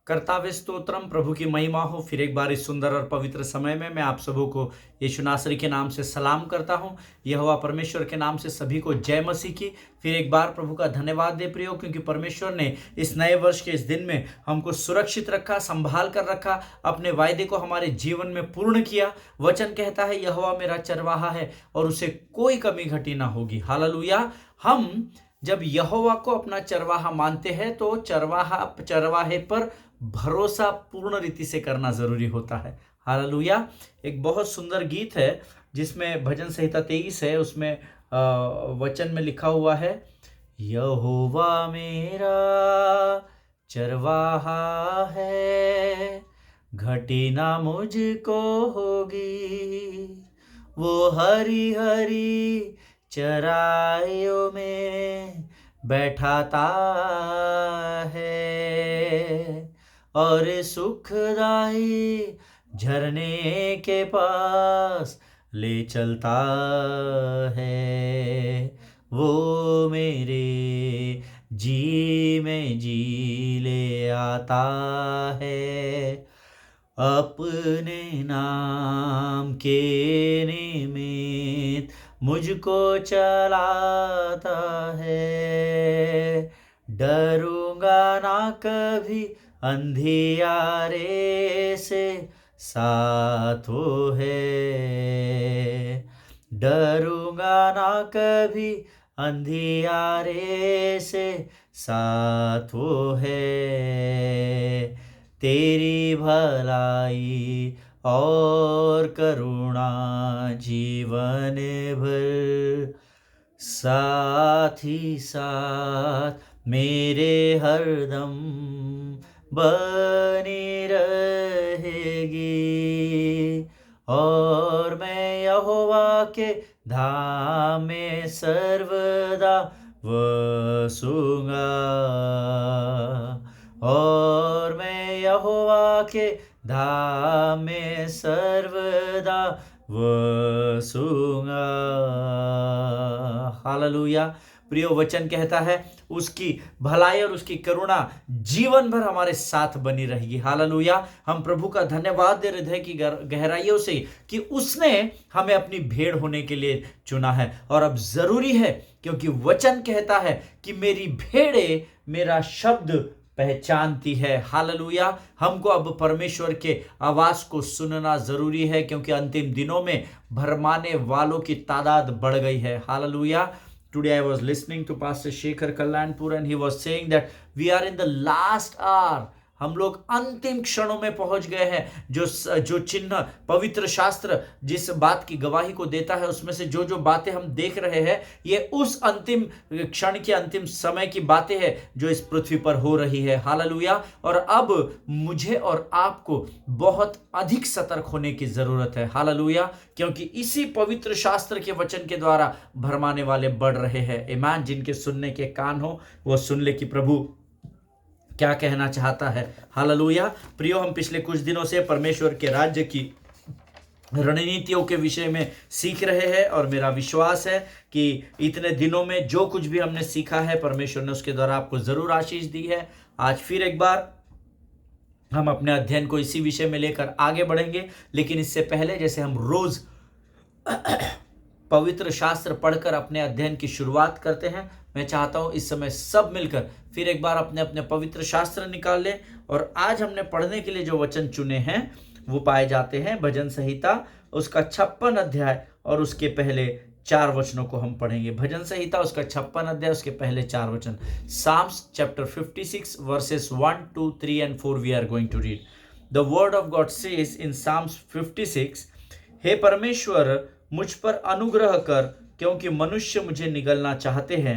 कर्तावे स्तोत्रम, प्रभु की महिमा हो। फिर एक बार इस सुंदर और पवित्र समय में मैं आप सबों को यीशु नासरी के नाम से सलाम करता हूँ। यहोवा परमेश्वर के नाम से सभी को जय मसीह की। फिर एक बार प्रभु का धन्यवाद दे प्रियो, क्योंकि परमेश्वर ने इस नए वर्ष के इस दिन में हमको सुरक्षित रखा, संभाल कर रखा, अपने वायदे को हमारे जीवन में पूर्ण किया। वचन कहता है यहोवा मेरा चरवाहा है और उसे कोई कमी घटी ना होगी। हालेलुया। हम जब यहोवा को अपना चरवाहा मानते हैं तो चरवाहे पर भरोसा पूर्ण रीति से करना जरूरी होता है। हालेलुया। एक बहुत सुंदर गीत है जिसमें भजन संहिता 23 है, उसमें वचन में लिखा हुआ है, यहोवा मेरा चरवाहा है, घटी ना मुझको होगी, वो हरी हरी चराइयों में बैठाता है और सुखदाई झरने के पास ले चलता है। वो मेरे जी में जी ले आता है, अपने नाम के निमित्त मुझको चलाता है। डरूंगा ना कभी अंधियारे से, साथ वो है। डरूंगा ना कभी अंधियारे से, साथ वो है। तेरी भलाई और करुणा जीवन भर साथ ही साथ मेरे हरदम बनी रहेगी। और मैं यहोवा के धाम में सर्वदा वसूंगा, और मैं यहोवा के धाम में सर्वदा वसूंगा। हालेलुया। प्रियो, वचन कहता है उसकी भलाई और उसकी करुणा जीवन भर हमारे साथ बनी रहेगी। हालेलुया। हम प्रभु का धन्यवाद दे हृदय की गहराइयों से कि उसने हमें अपनी भेड़ होने के लिए चुना है। और अब जरूरी है, क्योंकि वचन कहता है कि मेरी भेड़े मेरा शब्द पहचानती है। हालेलुया। हमको अब परमेश्वर के आवाज को सुनना जरूरी है, क्योंकि अंतिम दिनों में भरमाने वालों की तादाद बढ़ गई है। Hallelujah. Today I was listening to Pastor Shekhar Kallanpur and he was saying that we are in the last hour. हम लोग अंतिम क्षणों में पहुंच गए हैं। जो चिन्ह पवित्र शास्त्र जिस बात की गवाही को देता है, उसमें से जो बातें हम देख रहे हैं, ये उस अंतिम क्षण की, अंतिम समय की बातें हैं जो इस पृथ्वी पर हो रही है। हालेलुया। और अब मुझे और आपको बहुत अधिक सतर्क होने की जरूरत है। हालेलुया। क्योंकि इसी पवित्र शास्त्र के वचन के द्वारा भरमाने वाले बढ़ रहे हैं। ईमान, जिनके सुनने के कान हो वो सुन ले कि प्रभु क्या कहना चाहता है। हालेलुया। प्रियो, हम पिछले कुछ दिनों से परमेश्वर के राज्य की रणनीतियों के विषय में सीख रहे हैं, और मेरा विश्वास है कि इतने दिनों में जो कुछ भी हमने सीखा है, परमेश्वर ने उसके द्वारा आपको जरूर आशीष दी है। आज फिर एक बार हम अपने अध्ययन को इसी विषय में लेकर आगे बढ़ेंगे, लेकिन इससे पहले जैसे हम रोज पवित्र शास्त्र पढ़कर अपने अध्ययन की शुरुआत करते हैं, मैं चाहता हूं इस समय सब मिलकर फिर एक बार अपने अपने पवित्र शास्त्र निकाल लें। और आज हमने पढ़ने के लिए जो वचन चुने हैं वो पाए जाते हैं भजन संहिता उसका 56 अध्याय और उसके पहले 4 वचनों को हम पढ़ेंगे। भजन संहिता उसका 56 अध्याय, उसके पहले 4 वचन। Psalms chapter 56 verses 1, 2, 3 and 4 we are going to read. The word of God says in Psalms 56, हे परमेश्वर मुझ पर अनुग्रह कर, क्योंकि मनुष्य मुझे निगलना चाहते हैं।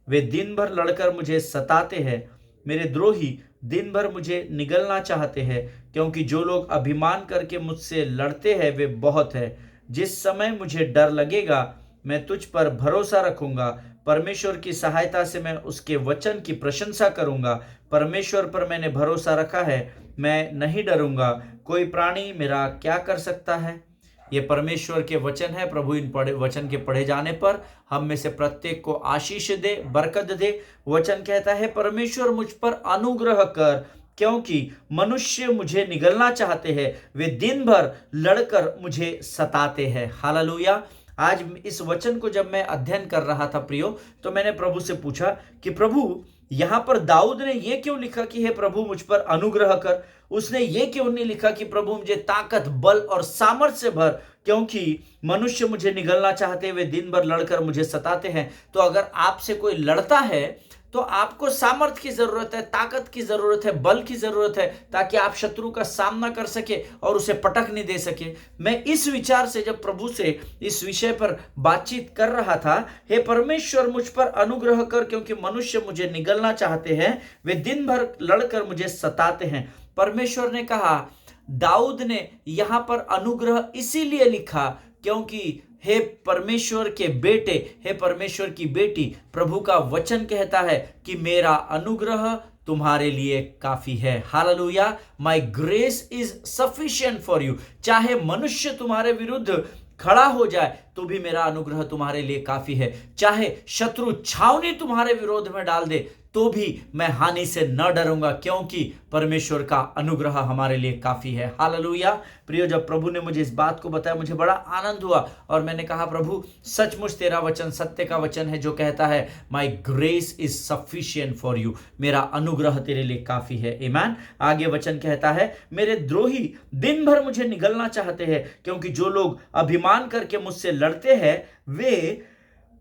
वे दिन भर लड़कर मुझे सताते हैं। मेरे द्रोही दिन भर मुझे निगलना चाहते हैं, क्योंकि जो लोग अभिमान करके मुझसे लड़ते हैं वे बहुत है। जिस समय मुझे डर लगेगा मैं तुझ पर भरोसा रखूंगा। परमेश्वर की सहायता से मैं उसके वचन की प्रशंसा करूंगा। परमेश्वर पर मैंने भरोसा रखा है, मैं नहीं डरूंगा। कोई प्राणी मेरा क्या कर सकता है? ये परमेश्वर के वचन है। प्रभु इन वचन के पढ़े जाने पर हम में से प्रत्येक को आशीष दे, बरकत दे। वचन कहता है परमेश्वर मुझ पर अनुग्रह कर, क्योंकि मनुष्य मुझे निगलना चाहते हैं, वे दिन भर लड़कर मुझे सताते हैं। हालेलुया। आज इस वचन को जब मैं अध्ययन कर रहा था प्रियो, तो मैंने प्रभु से पूछा कि प्रभु, यहां पर दाऊद ने यह क्यों लिखा कि हे प्रभु मुझ पर अनुग्रह कर। उसने ये क्यों नहीं लिखा कि प्रभु मुझे ताकत, बल और सामर्थ से भर, क्योंकि मनुष्य मुझे निगलना चाहते, वे दिन भर लड़कर मुझे सताते हैं। तो अगर आपसे कोई लड़ता है तो आपको सामर्थ की जरूरत है, ताकत की जरूरत है, बल की जरूरत है, ताकि आप शत्रु का सामना कर सके और उसे पटक नहीं दे सके। मैं इस विचार से जब प्रभु से इस विषय पर बातचीत कर रहा था, हे परमेश्वर मुझ पर अनुग्रह कर, क्योंकि मनुष्य मुझे निगलना चाहते हैं, वे दिन भर लड़कर मुझे सताते हैं। परमेश्वर ने कहा, दाऊद ने यहां पर अनुग्रह इसीलिए लिखा क्योंकि हे परमेश्वर के बेटे, हे परमेश्वर की बेटी, प्रभु का वचन कहता है कि मेरा अनुग्रह तुम्हारे लिए काफी है। Hallelujah. My grace is sufficient for you. चाहे मनुष्य तुम्हारे विरुद्ध खड़ा हो जाए तो भी मेरा अनुग्रह तुम्हारे लिए काफी है। चाहे शत्रु छावनी तुम्हारे विरोध में डाल दे तो भी मैं हानि से न डरूंगा, क्योंकि परमेश्वर का अनुग्रह हमारे लिए काफी है। हालेलुया। प्रियो, जब प्रभु ने मुझे इस बात को बताया, मुझे बड़ा आनंद हुआ और मैंने कहा, प्रभु सचमुच तेरा वचन सत्य का वचन है जो कहता है my grace is sufficient for you. मेरा अनुग्रह तेरे लिए काफी है। आमीन। आगे वचन कहता है, मेरे द्रोही दिन भर मुझे निगलना चाहते हैं, क्योंकि जो लोग अभिमान करके मुझसे लड़ते हैं वे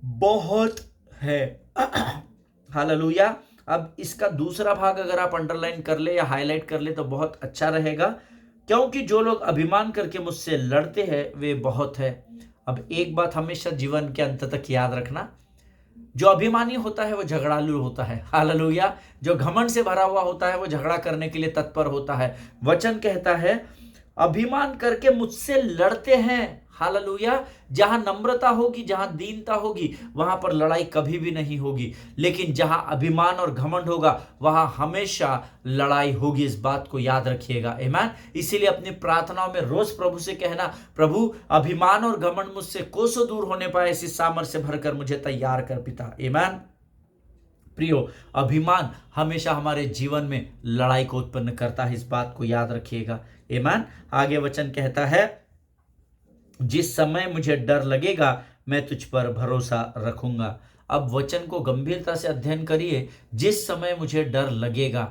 बहुत है। हालेलुया। अब इसका दूसरा भाग अगर आप अंडरलाइन कर ले या हाईलाइट कर ले तो बहुत अच्छा रहेगा, क्योंकि जो लोग अभिमान करके मुझसे लड़ते हैं वे बहुत है। अब एक बात हमेशा जीवन के अंत तक याद रखना, जो अभिमानी होता है वो झगड़ालू होता है। हालेलुया। जो घमंड से भरा हुआ होता है वो झगड़ा करने के लिए तत्पर होता है। वचन कहता है, अभिमान करके मुझसे लड़ते हैं। हालेलुया। जहां नम्रता होगी, जहां दीनता होगी, वहां पर लड़ाई कभी भी नहीं होगी, लेकिन जहां अभिमान और घमंड होगा वहां हमेशा लड़ाई होगी। इस बात को याद रखिएगा। आमीन। इसीलिए अपनी प्रार्थनाओं में रोज प्रभु से कहना, प्रभु अभिमान और घमंड मुझसे कोसों दूर होने पाए, ऐसी सामर्थ्य से भरकर मुझे तैयार कर पिता। आमीन। प्रियो, अभिमान हमेशा हमारे जीवन में लड़ाई को उत्पन्न करता है, इस बात को याद रखिएगा। आमीन। आगे वचन कहता है, जिस समय मुझे डर लगेगा मैं तुझ पर भरोसा रखूंगा। अब वचन को गंभीरता से अध्ययन करिए। जिस समय मुझे डर लगेगा,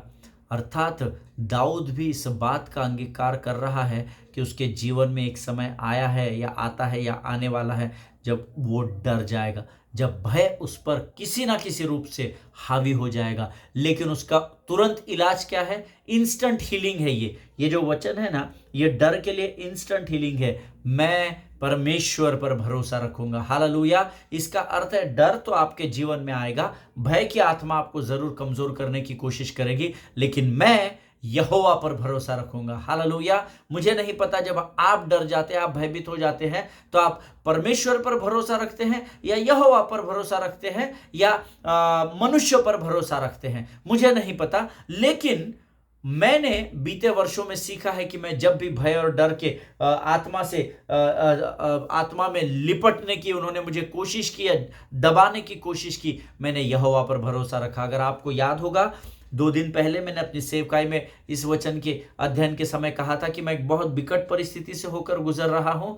अर्थात दाऊद भी इस बात का अंगीकार कर रहा है कि उसके जीवन में एक समय आया है या आता है या आने वाला है जब वो डर जाएगा, जब भय उस पर किसी ना किसी रूप से हावी हो जाएगा। लेकिन उसका तुरंत इलाज क्या है? इंस्टेंट हीलिंग है। ये जो वचन है ना, ये डर के लिए इंस्टेंट हीलिंग है। मैं परमेश्वर पर भरोसा रखूंगा। हालेलुया। इसका अर्थ है, डर तो आपके जीवन में आएगा, भय की आत्मा आपको जरूर कमजोर करने की कोशिश करेगी, लेकिन मैं यहोवा पर भरोसा रखूंगा। हालेलुया। मुझे नहीं पता जब आप डर जाते हैं, आप भयभीत हो जाते हैं, तो आप परमेश्वर पर भरोसा रखते हैं या यहोवा पर भरोसा रखते हैं या मनुष्य पर भरोसा रखते हैं, मुझे नहीं पता। लेकिन मैंने बीते वर्षों में सीखा है कि मैं जब भी भय और डर के आत्मा में लिपटने की उन्होंने मुझे कोशिश की, दबाने की कोशिश की, मैंने यहोवा पर भरोसा रखा। अगर आपको याद होगा, 2 दिन पहले मैंने अपनी सेवकाई में इस वचन के अध्ययन के समय कहा था कि मैं एक बहुत विकट परिस्थिति से होकर गुजर रहा हूं।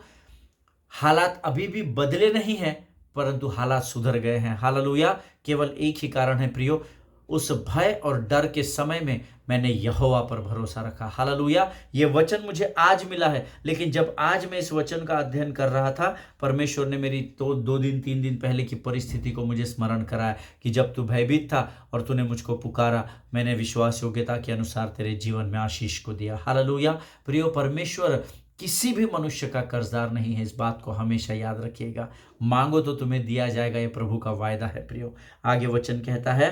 हालात अभी भी बदले नहीं हैं, परंतु हालात सुधर गए हैं। हालेलुया। केवल एक ही कारण है प्रियो, उस भय और डर के समय में मैंने यहोवा पर भरोसा रखा। हालेलुया। ये वचन मुझे आज मिला है, लेकिन जब आज मैं इस वचन का अध्ययन कर रहा था, परमेश्वर ने मेरी तो 2 दिन 3 दिन पहले की परिस्थिति को मुझे स्मरण कराया कि जब तू भयभीत था और तूने मुझको पुकारा, मैंने विश्वास योग्यता के अनुसार तेरे जीवन में आशीष को दिया। हालेलुया। प्रियो, परमेश्वर किसी भी मनुष्य का कर्जदार नहीं है, इस बात को हमेशा याद रखिएगा। मांगो तो तुम्हें दिया जाएगा, यह प्रभु का वायदा है। प्रियो, आगे वचन कहता है,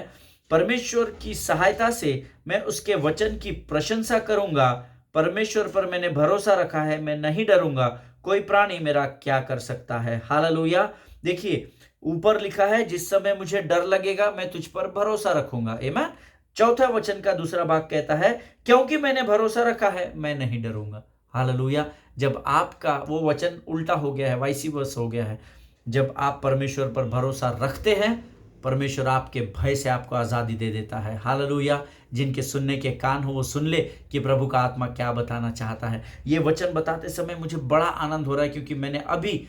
परमेश्वर की सहायता से मैं उसके वचन की प्रशंसा करूंगा। परमेश्वर पर मैंने भरोसा रखा है, मैं नहीं डरूंगा। कोई प्राणी मेरा क्या कर सकता है? हालेलुया। देखिए, ऊपर लिखा है, जिस समय मुझे डर लगेगा मैं तुझ पर भरोसा रखूंगा। आमीन। चौथा वचन का दूसरा भाग कहता है, क्योंकि मैंने भरोसा रखा है मैं नहीं डरूंगा। हालेलुया। जब आपका वो वचन उल्टा हो गया है, वाइसी वर्स हो गया है, जब आप परमेश्वर पर भरोसा रखते हैं, परमेश्वर आपके भय से आपको आजादी दे देता है। हालेलुया। जिनके सुनने के कान हो वो सुन ले कि प्रभु का आत्मा क्या बताना चाहता है। ये वचन बताते समय मुझे बड़ा आनंद हो रहा है, क्योंकि मैंने अभी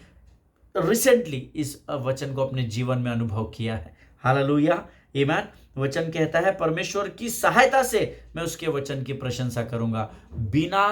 रिसेंटली इस वचन को अपने जीवन में अनुभव किया है। हालेलुया, आमीन। वचन कहता है परमेश्वर की सहायता से मैं उसके वचन की प्रशंसा करूंगा। बिना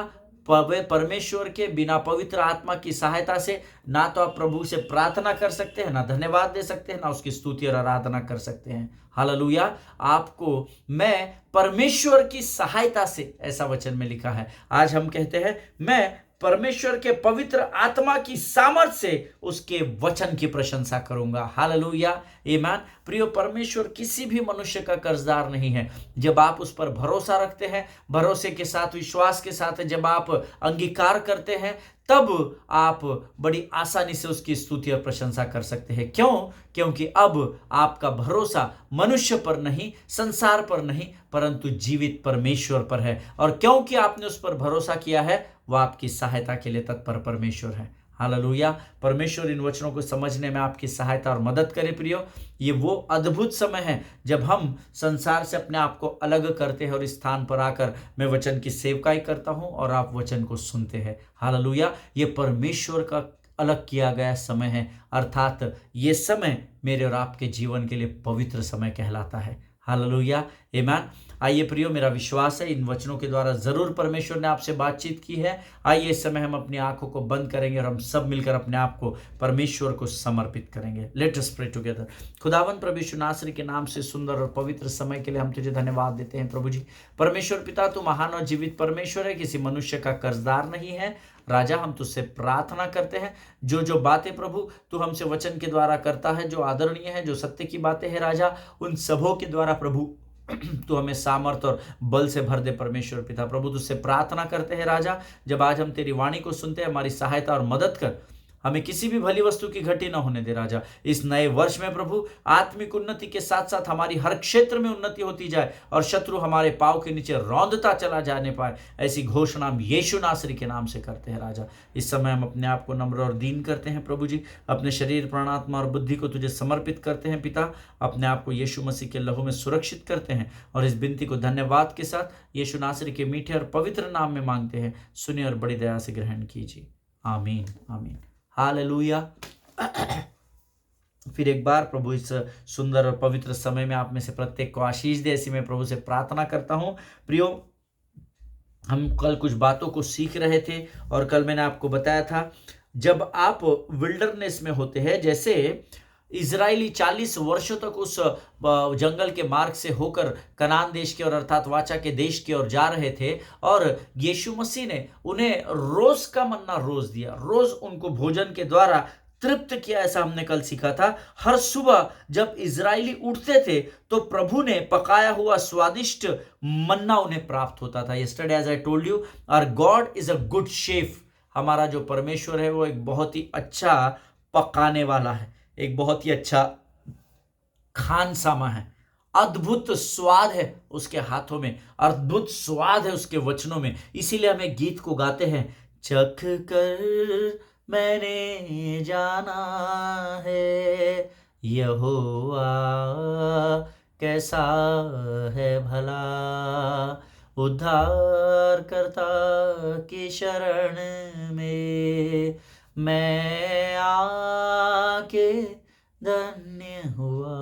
परमेश्वर के, बिना पवित्र आत्मा की सहायता से ना तो आप प्रभु से प्रार्थना कर सकते हैं, ना धन्यवाद दे सकते हैं, ना उसकी स्तुति और आराधना कर सकते हैं। हालेलुया। आपको मैं परमेश्वर की सहायता से, ऐसा वचन में लिखा है। आज हम कहते हैं मैं परमेश्वर के पवित्र आत्मा की सामर्थ से उसके वचन की प्रशंसा करूंगा। हालेलुया, आमीन। प्रियो, परमेश्वर किसी भी मनुष्य का कर्जदार नहीं है। जब आप उस पर भरोसा रखते हैं, भरोसे के साथ, विश्वास के साथ जब आप अंगीकार करते हैं, तब आप बड़ी आसानी से उसकी स्तुति और प्रशंसा कर सकते हैं। क्यों? क्योंकि अब आपका भरोसा मनुष्य पर नहीं, संसार पर नहीं, परंतु जीवित परमेश्वर पर है। और क्योंकि आपने उस पर भरोसा किया है, वह आपकी सहायता के लिए तत्पर परमेश्वर है। हालेलुया। परमेश्वर इन वचनों को समझने में आपकी सहायता और मदद करे। प्रियो, ये वो अद्भुत समय है जब हम संसार से अपने आप को अलग करते हैं और इस स्थान पर आकर मैं वचन की सेवकाई करता हूं और आप वचन को सुनते हैं। हालेलुया। ये परमेश्वर का अलग किया गया समय है, अर्थात ये समय मेरे और आपके जीवन के लिए पवित्र समय कहलाता है। हालेलुया, आमीन। आइए प्रियो, मेरा विश्वास है इन वचनों के द्वारा जरूर परमेश्वर ने आपसे बातचीत की है। आइए इस समय हम अपनी आंखों को बंद करेंगे और हम सब मिलकर अपने आप को परमेश्वर को समर्पित करेंगे। Let us pray together. खुदावन प्रभु यीशु नासरी के नाम से सुंदर और पवित्र समय के लिए हम तुझे धन्यवाद देते हैं प्रभु जी। परमेश्वर पिता, तू महान और जीवित परमेश्वर है, किसी मनुष्य का कर्जदार नहीं है। राजा, हम तुझसे प्रार्थना करते हैं, जो बातें प्रभु तू हमसे वचन के द्वारा करता है, जो आदरणीय है, जो सत्य की बातें हैं राजा, उन सबों के द्वारा प्रभु तो हमें सामर्थ और बल से भर दे परमेश्वर पिता। प्रभु तुझसे प्रार्थना करते हैं राजा, जब आज हम तेरी वाणी को सुनते हैं, हमारी सहायता और मदद कर, हमें किसी भी भली वस्तु की घटी ना होने दे राजा। इस नए वर्ष में प्रभु आत्मिक उन्नति के साथ साथ हमारी हर क्षेत्र में उन्नति होती जाए और शत्रु हमारे पांव के नीचे रौंदता चला जाने पाए, ऐसी घोषणा हम यीशु नासरी के नाम से करते हैं राजा। इस समय हम अपने आप को नम्र और दीन करते हैं प्रभु जी, अपने शरीर, प्राण, आत्मा और बुद्धि को तुझे समर्पित करते हैं पिता। अपने आप को यीशु मसीह के लहू में सुरक्षित करते हैं और इस विनती को धन्यवाद के साथ यीशु नासरी के मीठे और पवित्र नाम में मांगते हैं। सुनिए और बड़ी दया से ग्रहण कीजिए। आमीन, आमीन। हालेलुया। फिर एक बार प्रभु इस सुंदर और पवित्र समय में आप में से प्रत्येक को आशीष दे, ऐसी मैं प्रभु से प्रार्थना करता हूं। प्रियो, हम कल कुछ बातों को सीख रहे थे और कल मैंने आपको बताया था, जब आप विल्डरनेस में होते हैं, जैसे इजरायली 40 वर्षों तक उस जंगल के मार्ग से होकर कनान देश की ओर, अर्थात वाचा के देश की ओर जा रहे थे, और यीशु मसीह ने उन्हें रोज का मन्ना रोज दिया, रोज उनको भोजन के द्वारा तृप्त किया। ऐसा हमने कल सीखा था। हर सुबह जब इजरायली उठते थे तो प्रभु ने पकाया हुआ स्वादिष्ट मन्ना उन्हें प्राप्त होता था। Yesterday as I told you, our God is a good chef. हमारा जो परमेश्वर है वो एक बहुत ही अच्छा पकाने वाला है, एक बहुत ही अच्छा खानसामा है। अद्भुत स्वाद है उसके हाथों में, अद्भुत स्वाद है उसके वचनों में। इसीलिए हमें गीत को गाते हैं, चख कर मैंने जाना है यहोवा कैसा है भला, उद्धार करता की शरण में मैं आके धन्य हुआ।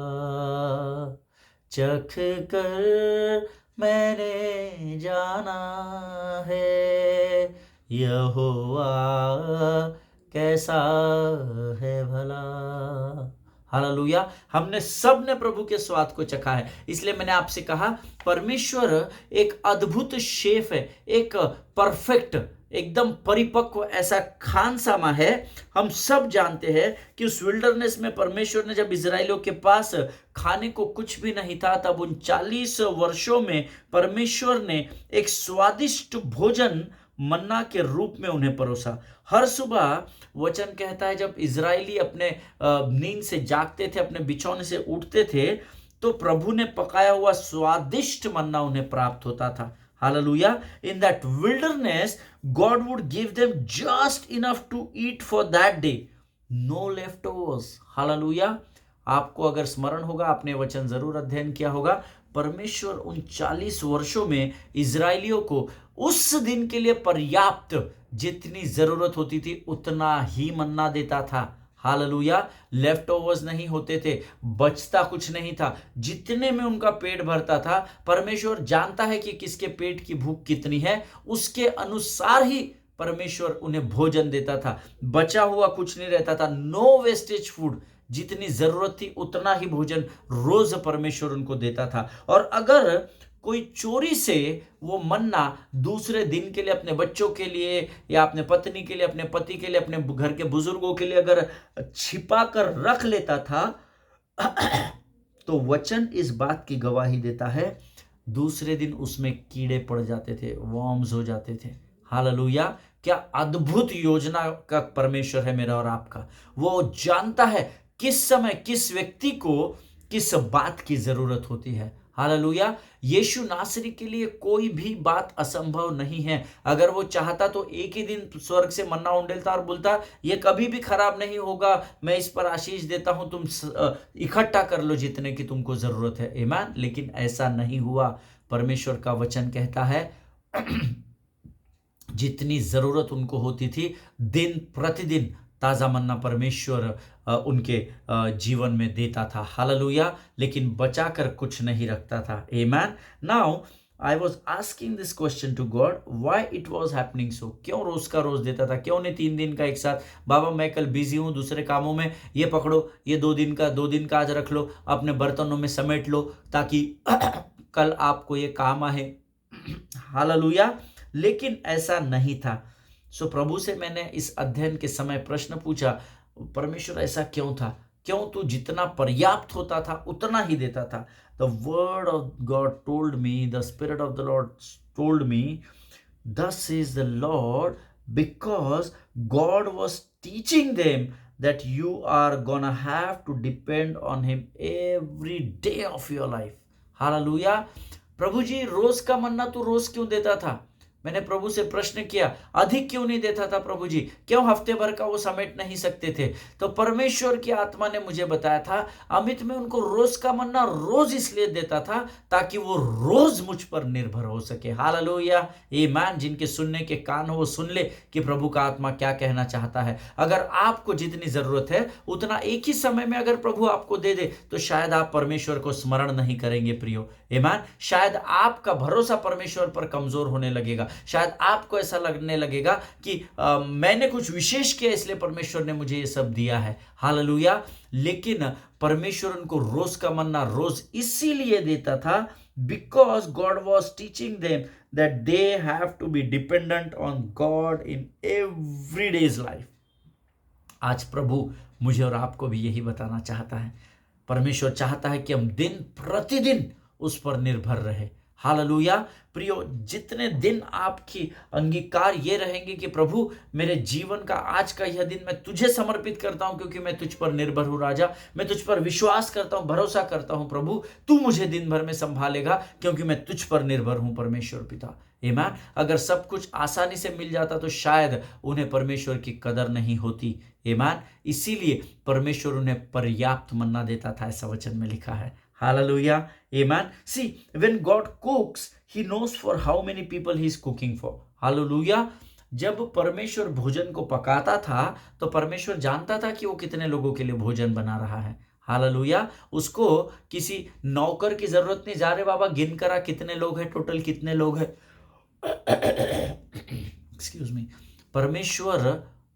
चख कर मैंने जाना है यहोवा कैसा है भला। हालेलुया। हमने सब ने प्रभु के स्वाद को चखा है। इसलिए मैंने आपसे कहा, परमेश्वर एक अद्भुत शेफ है, एक परफेक्ट, एकदम परिपक्व ऐसा खानसामा है। हम सब जानते हैं कि उस विल्डरनेस में परमेश्वर ने जब इजराइलियों के पास खाने को कुछ भी नहीं था, तब उन 40 वर्षों में परमेश्वर ने एक स्वादिष्ट भोजन मन्ना के रूप में उन्हें परोसा। हर सुबह वचन कहता है, जब इजरायली अपने नींद से जागते थे, अपने बिछौने से उठते थे, तो प्रभु ने पकाया हुआ स्वादिष्ट मन्ना उन्हें प्राप्त होता था। Hallelujah. In that wilderness, God would give them just enough to eat for that day. No leftovers. Hallelujah. आपको अगर स्मरण होगा, आपने वचन जरूर अध्ययन किया होगा, परमेश्वर उन 40 वर्षों में इजरायलियों को उस दिन के लिए पर्याप्त जितनी जरूरत होती थी उतना ही मन्ना देता था। हालेलुया। लेफ्ट ओवर्स नहीं होते थे, बचता कुछ नहीं था, जितने में उनका पेट भरता था। परमेश्वर जानता है कि किसके पेट की भूख कितनी है, उसके अनुसार ही परमेश्वर उन्हें भोजन देता था। बचा हुआ कुछ नहीं रहता था। No wastage food. जितनी जरूरत थी उतना ही भोजन रोज परमेश्वर उनको देता था। और अगर कोई चोरी से वो मन्ना दूसरे दिन के लिए अपने बच्चों के लिए या अपने पत्नी के लिए, अपने पति के लिए, अपने घर के बुजुर्गों के लिए अगर छिपा कर रख लेता था तो वचन इस बात की गवाही देता है दूसरे दिन उसमें कीड़े पड़ जाते थे, वॉर्म्स हो जाते थे। हालेलुया। क्या अद्भुत योजना का परमेश्वर है मेरा और आपका। वो जानता है किस समय किस व्यक्ति को किस बात की जरूरत होती है। हालेलुया। यीशु नासरी के लिए कोई भी बात असंभव नहीं है। अगर वो चाहता तो एक ही दिन स्वर्ग से मन्ना उंडेलता और बोलता ये कभी भी खराब नहीं होगा, मैं इस पर आशीष देता हूं, तुम इकट्ठा कर लो जितने की तुमको जरूरत है। आमीन। लेकिन ऐसा नहीं हुआ। परमेश्वर का वचन कहता है जितनी जरूरत उनको होती थी दिन प्रतिदिन ताजा मन्ना परमेश्वर उनके जीवन में देता था। हालेलुया। लेकिन बचाकर कुछ नहीं रखता था। Amen. Now I was asking this question to God, why it was happening so. क्यों रोज का रोज देता था, क्यों नहीं 3 दिन का एक साथ। बाबा मैं कल बिजी हूं दूसरे कामों में, ये पकड़ो, ये 2 दिन का आज रख लो, अपने बर्तनों में समेट लो ताकि कल आपको ये काम आए। हालेलुया। लेकिन ऐसा नहीं था। सो प्रभु से मैंने इस अध्ययन के समय प्रश्न पूछा, परमेश्वर ऐसा क्यों था, क्यों तू जितना पर्याप्त होता था उतना ही देता था। The word of God told me, the spirit of the Lord told me, thus is the Lord, because God was teaching them that you are gonna have to depend on him every day of your life. Hallelujah. प्रभु जी रोज का मन्ना तू रोज क्यों देता था। मैंने प्रभु से प्रश्न किया, अधिक क्यों नहीं देता था प्रभु जी, क्यों हफ्ते भर का वो समेट नहीं सकते थे। तो परमेश्वर की आत्मा ने मुझे बताया था, अमित में उनको रोज का मन्ना रोज इसलिए देता था ताकि वो रोज मुझ पर निर्भर हो सके। हालेलुया। आमीन। जिनके सुनने के कान हो वो सुन ले कि प्रभु का आत्मा क्या कहना चाहता है। अगर आपको जितनी जरूरत है उतना एक ही समय में अगर प्रभु आपको दे दे तो शायद आप परमेश्वर को स्मरण नहीं करेंगे प्रियो। आमीन। शायद आपका भरोसा परमेश्वर पर कमजोर होने लगेगा। शायद आपको ऐसा लगने लगेगा कि मैंने कुछ विशेष किया इसलिए परमेश्वर ने मुझे ये सब दिया है। हालेलुया। लेकिन परमेश्वर उनको रोज का मन्ना रोज इसीलिए देता था because God was teaching them that they have to be dependent on God in every day's life. आज प्रभु मुझे और आपको भी यही बताना चाहता है। परमेश्वर चाहता है कि हम दिन प्रतिदिन उस पर निर्भर रहे। हालेलुया। प्रियो, जितने दिन आपकी अंगीकार ये रहेंगे कि प्रभु मेरे जीवन का आज का यह दिन मैं तुझे समर्पित करता हूं क्योंकि मैं तुझ पर निर्भर हूं राजा, मैं तुझ पर विश्वास करता हूं, भरोसा करता हूं प्रभु, तू मुझे दिन भर में संभालेगा क्योंकि मैं तुझ पर निर्भर हूं परमेश्वर पिता। आमीन। अगर सब कुछ आसानी से मिल जाता तो शायद उन्हें परमेश्वर की कदर नहीं होती। आमीन। इसीलिए परमेश्वर उन्हें पर्याप्त मन्ना देता था, ऐसा वचन में लिखा है। Hallelujah. Amen. See, when God cooks, he knows for how many people he is cooking for. Hallelujah. जब परमेश्वर भोजन को पकाता था तो परमेश्वर जानता था कि वो कितने लोगों के लिए भोजन बना रहा है। हालेलुया। उसको किसी नौकर की जरूरत नहीं। जा रहे बाबा गिन करा कितने लोग हैं, टोटल कितने लोग हैं। Excuse me. परमेश्वर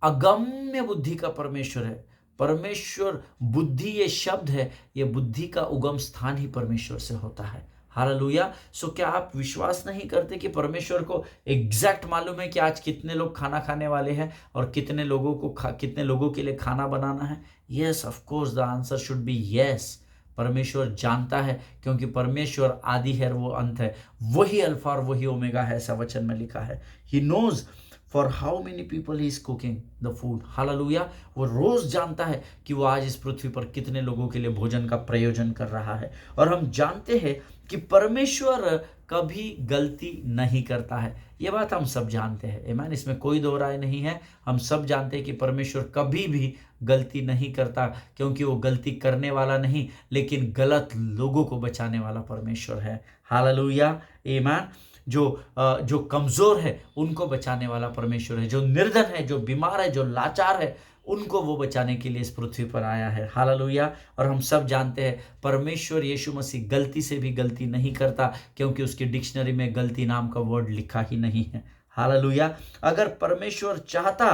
अगम्य बुद्धि का परमेश्वर है। परमेश्वर बुद्धि ये शब्द है, ये बुद्धि का उगम स्थान ही परमेश्वर से होता है। हालेलुया। सो क्या आप विश्वास नहीं करते कि परमेश्वर को एग्जैक्ट मालूम है कि आज कितने लोग खाना खाने वाले हैं और कितने लोगों के लिए खाना बनाना है? Yes, of course the answer should be yes. परमेश्वर जानता है क्योंकि परमेश्वर आदि है, वो अंत है, वही अल्फा और वही ओमेगा है, ऐसा वचन में लिखा है। He knows for how many people he is cooking the food. Hallelujah. वो रोज जानता है कि वो आज इस पृथ्वी पर कितने लोगों के लिए भोजन का प्रयोजन कर रहा है। और हम जानते हैं कि परमेश्वर कभी गलती नहीं करता है। ये बात हम सब जानते हैं, आमीन। इसमें कोई दो राय नहीं है। हम सब जानते हैं कि परमेश्वर कभी भी गलती नहीं करता, क्योंकि वो गलती करने वाला नहीं, लेकिन गलत लोगों को बचाने वाला परमेश्वर है। हालेलुया, आमीन। जो कमजोर है उनको बचाने वाला परमेश्वर है। जो निर्धन है, जो बीमार है, जो लाचार है, उनको वो बचाने के लिए इस पृथ्वी पर आया है। हालेलुया। और हम सब जानते हैं परमेश्वर यीशु मसीह गलती से भी गलती नहीं करता, क्योंकि उसकी डिक्शनरी में गलती नाम का वर्ड लिखा ही नहीं है। हालेलुया। अगर परमेश्वर चाहता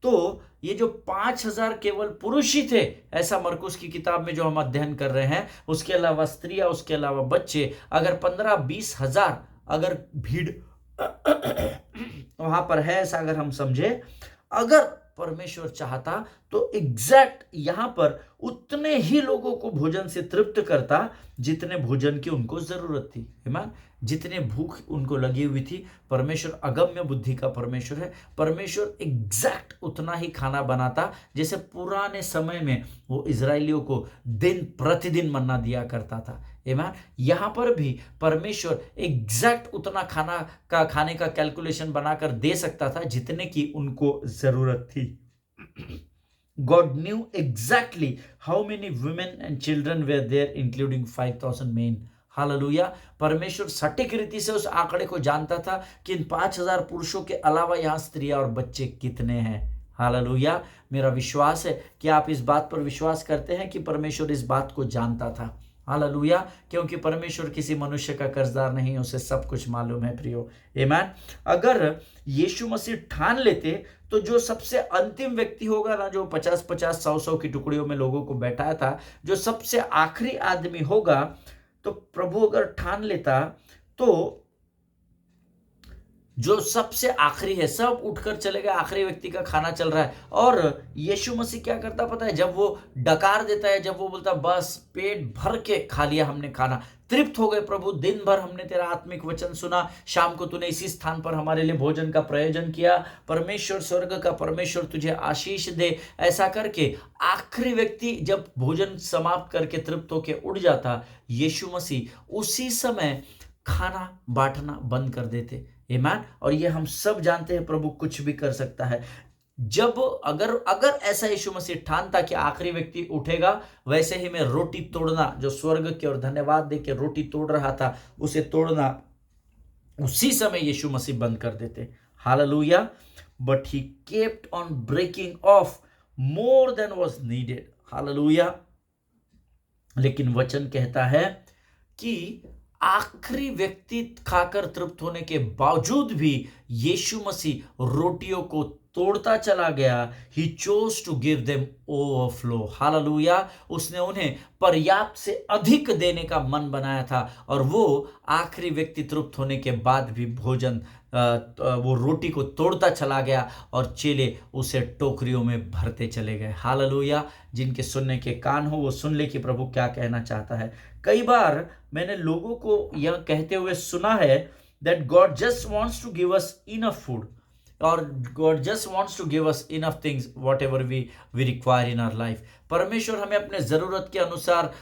तो ये जो 5,000 केवल पुरुष ही थे, ऐसा मरकुस की किताब में जो हम अध्ययन कर रहे हैं, उसके अलावा स्त्रियां, उसके अलावा बच्चे, अगर 15-20 हजार अगर भीड़ वहां पर है, ऐसा अगर हम समझे, अगर परमेश्वर चाहता तो एग्जैक्ट यहां पर उतने ही लोगों को भोजन से तृप्त करता जितने भोजन की उनको जरूरत थी। ईमान, जितने भूख उनको लगी हुई थी। परमेश्वर अगम्य बुद्धि का परमेश्वर है। परमेश्वर एग्जैक्ट उतना ही खाना बनाता जैसे पुराने समय में वो इजरायलियों को दिन प्रतिदिन मन्ना दिया करता था। ईमान, यहां पर भी परमेश्वर एग्जैक्ट उतना खाने का कैलकुलेशन बनाकर दे सकता था जितने की उनको जरूरत थी। God knew exactly how many women and children were there, including 5,000 men. Hallelujah. परमेश्वर सटीक रीति से उस आंकड़े को जानता था कि इन 5,000 पुरुषों के अलावा यहाँ स्त्रियां और बच्चे कितने हैं। हालेलुया। मेरा विश्वास है कि आप इस बात पर विश्वास करते हैं कि परमेश्वर इस बात को जानता था। हालेलुया। क्योंकि परमेश्वर किसी मनुष्य का कर्जदार नहीं, उसे सब कुछ मालूम है प्रियो। आमीन। अगर यीशु मसीह ठान लेते तो जो सबसे अंतिम व्यक्ति होगा ना, जो 50-50, 100-100 की टुकड़ियों में लोगों को बैठाया था, जो सबसे आखिरी आदमी होगा, तो प्रभु अगर ठान लेता तो जो सबसे आखिरी है, सब उठकर चले गए, आखिरी व्यक्ति का खाना चल रहा है, और यीशु मसीह क्या करता पता है? जब वो डकार देता है, जब वो बोलता बस पेट भर के खा लिया हमने खाना, तृप्त हो गए प्रभु, दिन भर हमने तेरा आत्मिक वचन सुना, शाम को तूने इसी स्थान पर हमारे लिए भोजन का प्रयोजन किया, परमेश्वर, स्वर्ग का परमेश्वर तुझे आशीष दे। ऐसा करके आखिरी व्यक्ति जब भोजन समाप्त करके तृप्त होके उठ जाता, यीशु मसीह उसी समय खाना बांटना बंद कर देते। ईमान। और ये हम सब जानते हैं, प्रभु कुछ भी कर सकता है। जब अगर ऐसा यीशु मसीह ठानता कि आखिरी व्यक्ति उठेगा, वैसे ही मैं रोटी तोड़ना, जो स्वर्ग की ओर धन्यवाद दे के रोटी तोड़ रहा था, उसे तोड़ना उसी समय यीशु मसीह बंद कर देते। Hallelujah. But he kept on breaking off more than was needed. Hallelujah. लेकिन वचन कहता है कि आखिरी व्यक्ति खाकर तृप्त होने के बावजूद भी यीशु मसीह रोटियों को तोड़ता चला गया। He chose to give them overflow. Hallelujah. उसने उन्हें पर्याप्त से अधिक देने का मन बनाया था, और वो आखिरी व्यक्ति तृप्त होने के बाद भी भोजन वो रोटी को तोड़ता चला गया, और चेले उसे टोकरियों में भरते चले गए। हालेलुया। जिनके सुनने के कान हो वो सुन ले कि प्रभु क्या कहना चाहता है। कई बार मैंने लोगों को यह कहते हुए सुना है that God just wants to give us enough food, or God just wants to give us enough things whatever we require in our life. परमेश्वर हमें अपने जरूरत के अनुसार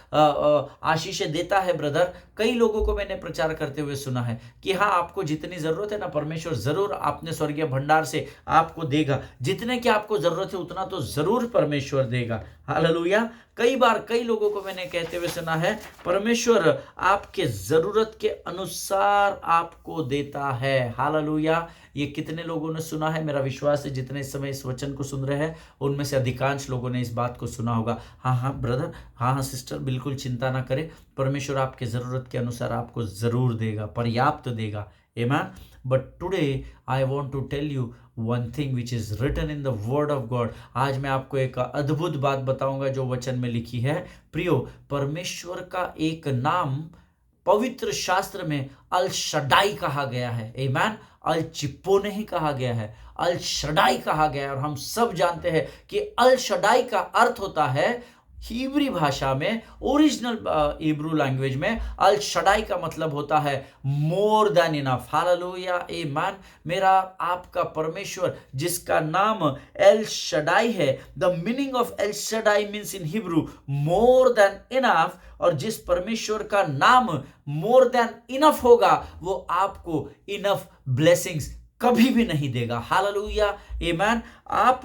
आशीषें देता है ब्रदर। कई लोगों को मैंने प्रचार करते हुए सुना है कि हाँ, आपको जितनी जरूरत है ना, परमेश्वर जरूर अपने स्वर्गीय भंडार से आपको देगा। जितने की आपको जरूरत है उतना तो जरूर परमेश्वर देगा। हालेलुया। कई बार कई लोगों को मैंने कहते हुए सुना है, परमेश्वर आपके जरूरत के अनुसार आपको देता है। हालेलुया। ये कितने लोगों ने सुना है? मेरा विश्वास है जितने इस समय इस वचन को सुन रहे हैं उनमें से अधिकांश लोगों ने इस बात को सुना होगा। हाँ ब्रदर, हाँ सिस्टर, बिल्कुल चिंता ना करें, परमेश्वर आपके जरूरत के अनुसार आपको जरूर देगा, पर्याप्त देगा। Amen. But today I want to tell you one thing which is written in the word of God. आज मैं आपको एक अद्भुत बात बताऊंगा जो वचन में लिखी है। प्रियो, परमेश्वर का एक नाम पवित्र शास्त्र में अल शडाई कहा गया है। आमीन। अल चिप्पो नहीं कहा गया है, अल शडाई कहा गया है। और हम सब जानते हैं कि अल शडाई का अर्थ होता है हिब्री भाषा में, ओरिजिनल हिब्रू लैंग्वेज में अल शडाई का मतलब होता है मोर देन इनफ। हालेलुया, आमीन। मेरा आपका परमेश्वर जिसका नाम एल शडाई है, the meaning of L Shaddai means in Hebrew more than enough, और जिस परमेश्वर का नाम मोर देन इनफ होगा वो आपको इनफ ब्लेसिंग्स कभी भी नहीं देगा। हालेलुया, आमीन। आप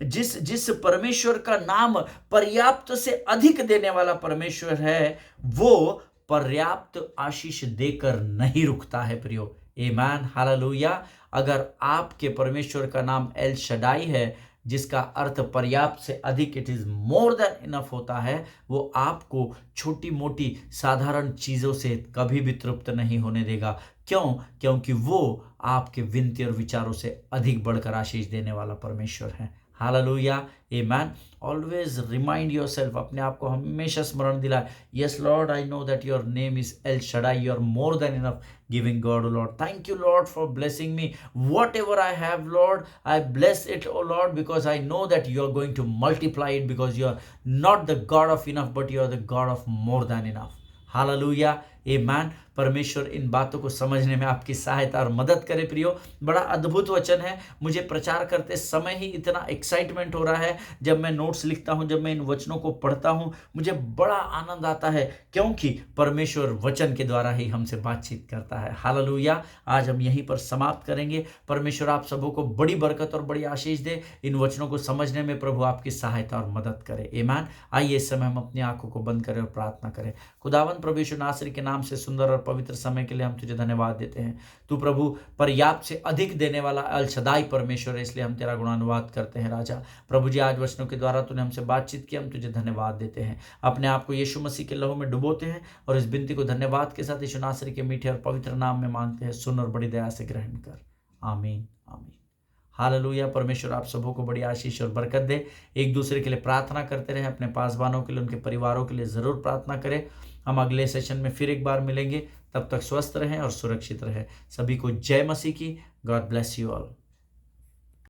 जिस परमेश्वर का नाम पर्याप्त से अधिक देने वाला परमेश्वर है, वो पर्याप्त आशीष देकर नहीं रुकता है प्रियो। आमीन, हालेलुया। अगर आपके परमेश्वर का नाम एल शडाई है, जिसका अर्थ पर्याप्त से अधिक, it is more than enough होता है, वो आपको छोटी मोटी साधारण चीजों से कभी भी तृप्त नहीं होने देगा। क्यों? क्योंकि वो आपके विनती और विचारों से अधिक बढ़कर आशीष देने वाला परमेश्वर है। हालेलुया, आमीन। ऑलवेज रिमाइंड योरसेल्फ, अपने आप को हमेशा स्मरण दिलाए, yes Lord, I know that your name is El Shaddai, you are more than enough giving God, O Lord. Thank you Lord for blessing me, whatever I have Lord, I bless it O Lord, because I know that you are going to multiply it, because you are not the God of enough but you are the God of more than enough. Hallelujah, amen. परमेश्वर इन बातों को समझने में आपकी सहायता और मदद करे प्रियो। बड़ा अद्भुत वचन है। मुझे प्रचार करते समय ही इतना एक्साइटमेंट हो रहा है, जब मैं नोट्स लिखता हूं, जब मैं इन वचनों को पढ़ता हूं, मुझे बड़ा आनंद आता है, क्योंकि परमेश्वर वचन के द्वारा ही हमसे बातचीत करता है। हालेलुया। आज हम यहीं पर समाप्त करेंगे। परमेश्वर आप सबों को बड़ी बरकत और बड़ी आशीष दे। इन वचनों को समझने में प्रभु आपकी सहायता और मदद करे। आमीन। आइए इस समय हम अपनी आंखों को बंद करें और प्रार्थना करें। खुदावंद प्रभु यीशु नासरी के नाम से सुंदर और पवित्र समय के लिए हम तुझे धन्यवाद देते हैं। तू प्रभु पर्याप्त से अधिक देने वाला अल शदाई परमेश्वर है, इसलिए हम तेरा गुणानुवाद करते हैं राजा। प्रभु जी, आज वचनों के द्वारा तूने हमसे बातचीत की, हम तुझे धन्यवाद देते हैं। अपने आप को यीशु मसीह के लहू में डुबोते हैं और इस विनती को धन्यवाद के साथ यीशु नासरी के मीठे और पवित्र नाम में मांगते हैं। सुन और बड़ी दया से ग्रहण कर। आमीन, आमीन। हालेलुया। परमेश्वर आप सबों को बड़ी आशीष और बरकत दे। एक दूसरे के लिए प्रार्थना करते रहें, अपने पासवानों के लिए, उनके परिवारों के लिए ज़रूर प्रार्थना करें। हम अगले सेशन में फिर एक बार मिलेंगे। तब तक स्वस्थ रहें और सुरक्षित रहें। सभी को जय मसीह की। God bless you all.